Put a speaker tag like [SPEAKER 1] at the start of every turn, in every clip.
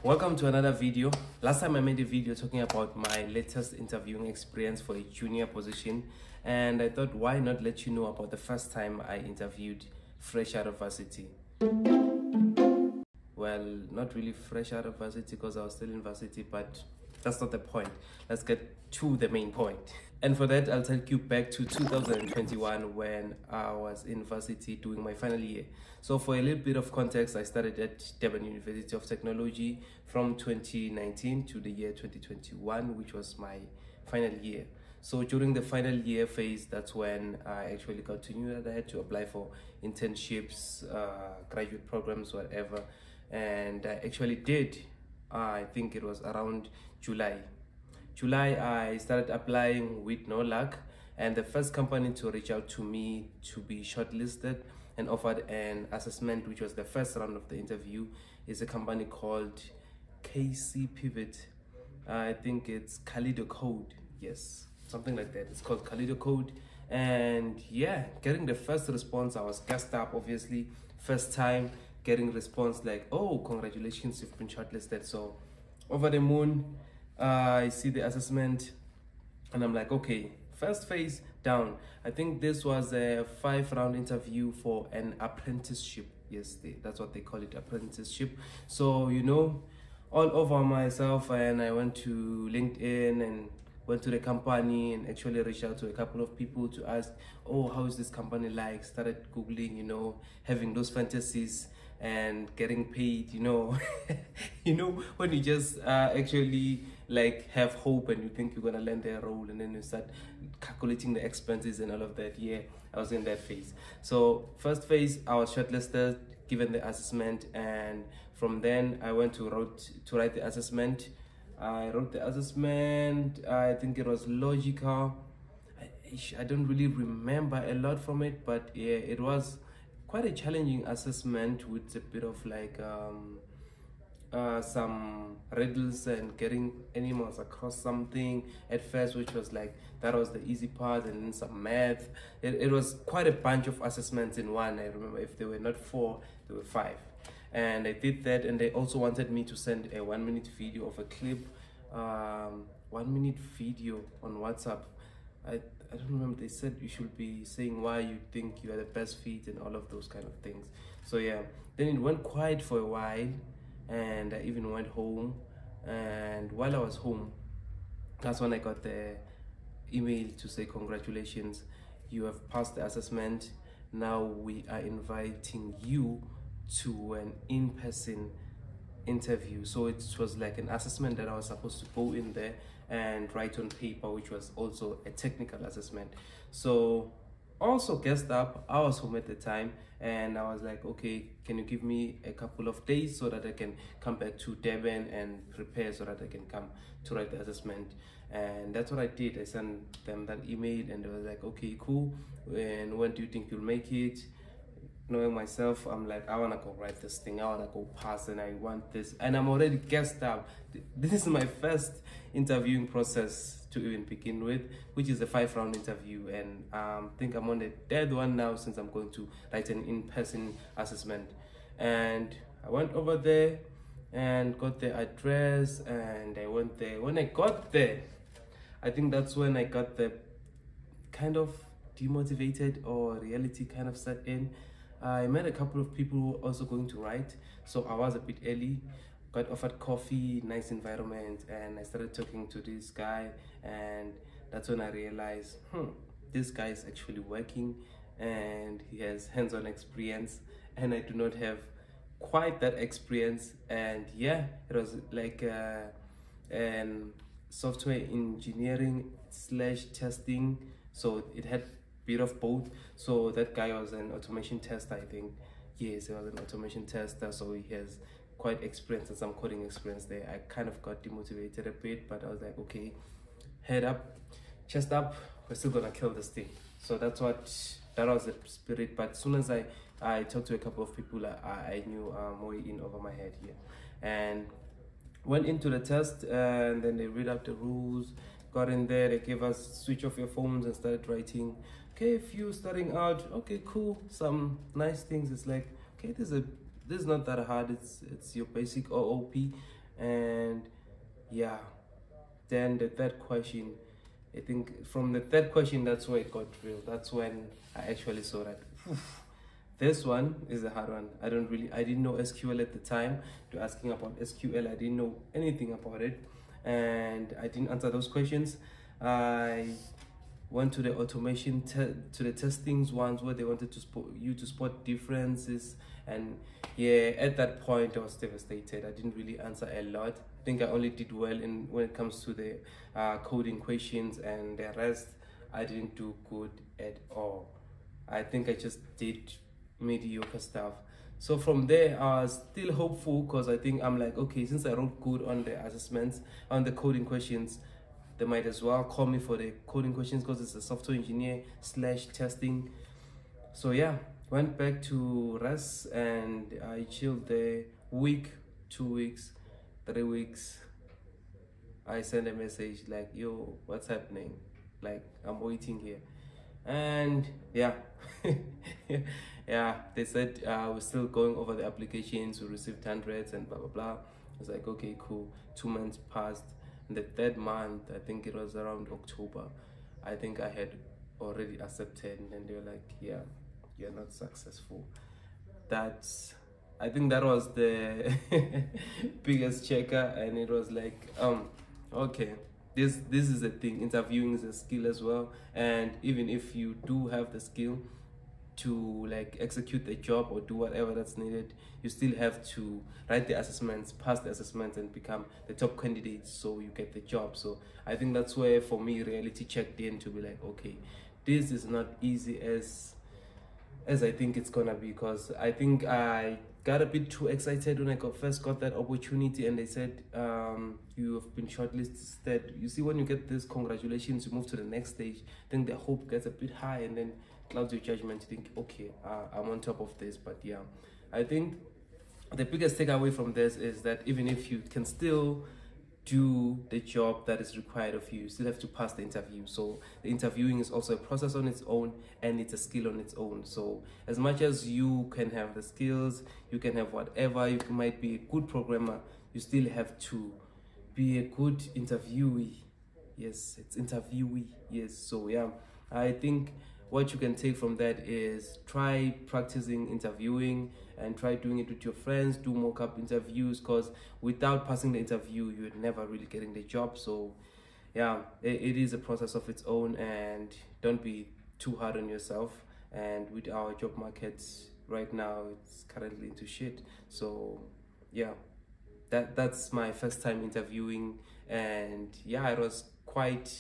[SPEAKER 1] Welcome to another video. Last time I made a video talking about my latest interviewing experience for a junior position, and I thought why not let you know about the first time I interviewed fresh out of varsity. Well, not really fresh out of varsity because I was still in varsity, but that's not the point. Let's get to the main point. And for that, I'll take you back to 2021 when I was in varsity doing my final year. So for a little bit of context, I started at Durban University of Technology from 2019 to the year 2021, which was my final year. So during the final year phase, that's when I actually got to know that I had to apply for internships, graduate programs, whatever. And I actually did. I think it was around July. I started applying with no luck, and the first company to reach out to me to be shortlisted and offered an assessment, which was the first round of the interview, is a company called KC Pivot. I think it's Kaleido Code. Yes, something like that. It's called Kaleido Code. And yeah, getting the first response, I was gassed up, obviously. First time getting response like, oh, congratulations, you've been shortlisted. So over the moon, I see the assessment and I'm like, okay, first phase down. I think this was a 5-round interview for an apprenticeship. Yes, that's what they call it, apprenticeship. So, you know, all over myself, and I went to LinkedIn and went to the company and actually reached out to a couple of people to ask, oh, how is this company like? Started Googling, you know, having those fantasies and getting paid, you know. You know, when you just actually like have hope and you think you're gonna land their role, and then you start calculating the expenses and all of that. Yeah, I was in that phase. So first phase, I was shortlisted, given the assessment, and from then I went to write the assessment. I wrote the assessment. I think it was logical. I don't really remember a lot from it, but yeah, it was quite a challenging assessment with a bit of like some riddles and getting animals across something at first, which was like, that was the easy part, and then some math. It was quite a bunch of assessments in one. I remember if they were not 4, they were 5. And I did that, and they also wanted me to send a 1-minute video of a clip, 1-minute video on WhatsApp. I don't remember, they said you should be saying why you think you are the best fit and all of those kind of things. So yeah, then it went quiet for a while, and I even went home. And while I was home, that's when I got the email to say, congratulations, you have passed the assessment. Now we are inviting you to an in-person interview. So it was like an assessment that I was supposed to go in there and write on paper, which was also a technical assessment. So also guessed up, I was home at the time, and I was like, okay, can you give me a couple of days so that I can come back to Durban and prepare so that I can come to write the assessment? And that's what I did. I sent them that email, and they were like, okay, cool, and when do you think you'll make it? Knowing myself, I'm like, I want to go write this thing, I want to go pass, and I want this, and I'm already gassed up. This is my first interviewing process to even begin with, which is a 5-round interview, and I think I'm on the 3rd one now, since I'm going to write an in-person assessment. And I went over there and got the address, and I went there. When I got there, I think that's when I got the kind of demotivated, or reality kind of set in. I met a couple of people who were also going to write, so I was a bit early, got offered coffee, nice environment, and I started talking to this guy, and that's when I realized, this guy is actually working, and he has hands-on experience, and I do not have quite that experience. And yeah, it was like software engineering / testing, so it had bit of both. So that guy was an automation tester, I think. Yes, he was an automation tester, so he has quite experience and some coding experience there. I kind of got demotivated a bit, but I was like, okay, head up, chest up, we're still gonna kill this thing. So that was the spirit. But as soon as I talked to a couple of people, I knew more in over my head here, and went into the test, and then they read out the rules, got in there, they gave us switch off your phones and started writing. Okay, if you starting out, okay, cool, some nice things. It's like, okay, this is not that hard. It's your basic OOP, And yeah, then the third question, I think from the third question, that's where it got real. That's when I actually saw that, oof, this one is a hard one. I didn't know SQL at the time. To asking about SQL, I didn't know anything about it, and I didn't answer those questions. I went to the automation to the testings ones where they wanted to spot differences, and yeah, at that point I was devastated. I didn't really answer a lot. I think I only did well in when it comes to the coding questions, and the rest I didn't do good at all. I think I just did mediocre stuff. So from there I was still hopeful, because I think I'm like, okay, since I wrote good on the assessments, on the coding questions, they might as well call me for the coding questions, because it's a software engineer / testing. So yeah, went back to Rus and I chilled there week, 2 weeks, 3 weeks. I sent a message like, yo, what's happening? Like, I'm waiting here. And yeah, yeah, they said we're still going over the applications, we received hundreds and blah blah blah. I was like, okay, cool. 2 months passed, and the third month, I think it was around October, I think I had already accepted, and then they were like, yeah, you're not successful. That's, I think that was the biggest checker, and it was like, okay, this is a thing. Interviewing is a skill as well, and even if you do have the skill to like execute the job or do whatever that's needed, you still have to write the assessments, pass the assessments, and become the top candidate so you get the job. So I think that's where for me reality checked in, to be like, okay, this is not easy as I think it's gonna be, because I think I got a bit too excited when I first got that opportunity, and they said, you have been shortlisted. You see, when you get this, congratulations, you move to the next stage, then the hope gets a bit high, and then clouds your judgment. You think, okay, I'm on top of this. But yeah, I think the biggest takeaway from this is that even if you can still do the job that is required of you, you still have to pass the interview. So the interviewing is also a process on its own, and it's a skill on its own. So as much as you can have the skills, you can have whatever, you might be a good programmer, you still have to be a good interviewee. Yes, it's interviewee. Yes. So yeah, I think what you can take from that is try practicing interviewing, and try doing it with your friends. Do mock-up interviews, because without passing the interview, you're never really getting the job. So yeah, it is a process of its own, and don't be too hard on yourself. And with our job market right now, it's currently into shit. So yeah, that's my first time interviewing, and yeah, it was quite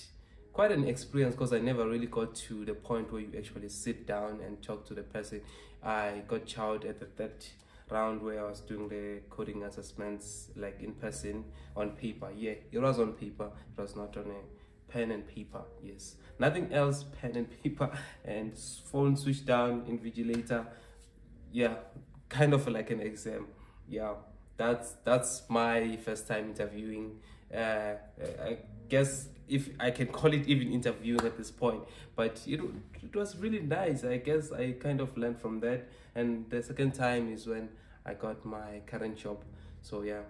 [SPEAKER 1] an experience, because I never really got to the point where you actually sit down and talk to the person. I got chowed at the third round, where I was doing the coding assessments like in person on paper. Yeah, it was on paper, it was not on a pen and paper. Yes, nothing else, pen and paper, and phone switched down, invigilator. Yeah, kind of like an exam. Yeah, that's my first time interviewing. I guess if I can call it even interviewing at this point, but it was really nice. I guess I kind of learned from that, and the second time is when I got my current job. So yeah,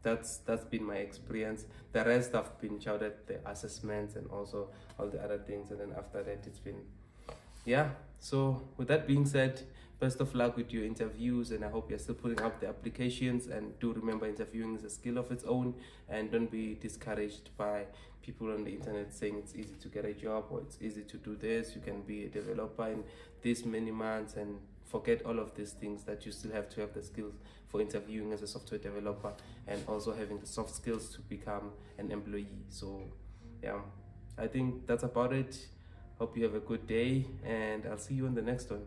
[SPEAKER 1] that's been my experience. The rest I've been shouted the assessments and also all the other things, and then after that it's been, yeah. So with that being said, best of luck with your interviews, and I hope you're still putting up the applications. And do remember, interviewing is a skill of its own, and don't be discouraged by people on the internet saying it's easy to get a job, or it's easy to do this, you can be a developer in this many months, and forget all of these things. That you still have to have the skills for interviewing as a software developer, and also having the soft skills to become an employee. So yeah, I think that's about it. Hope you have a good day, and I'll see you in the next one.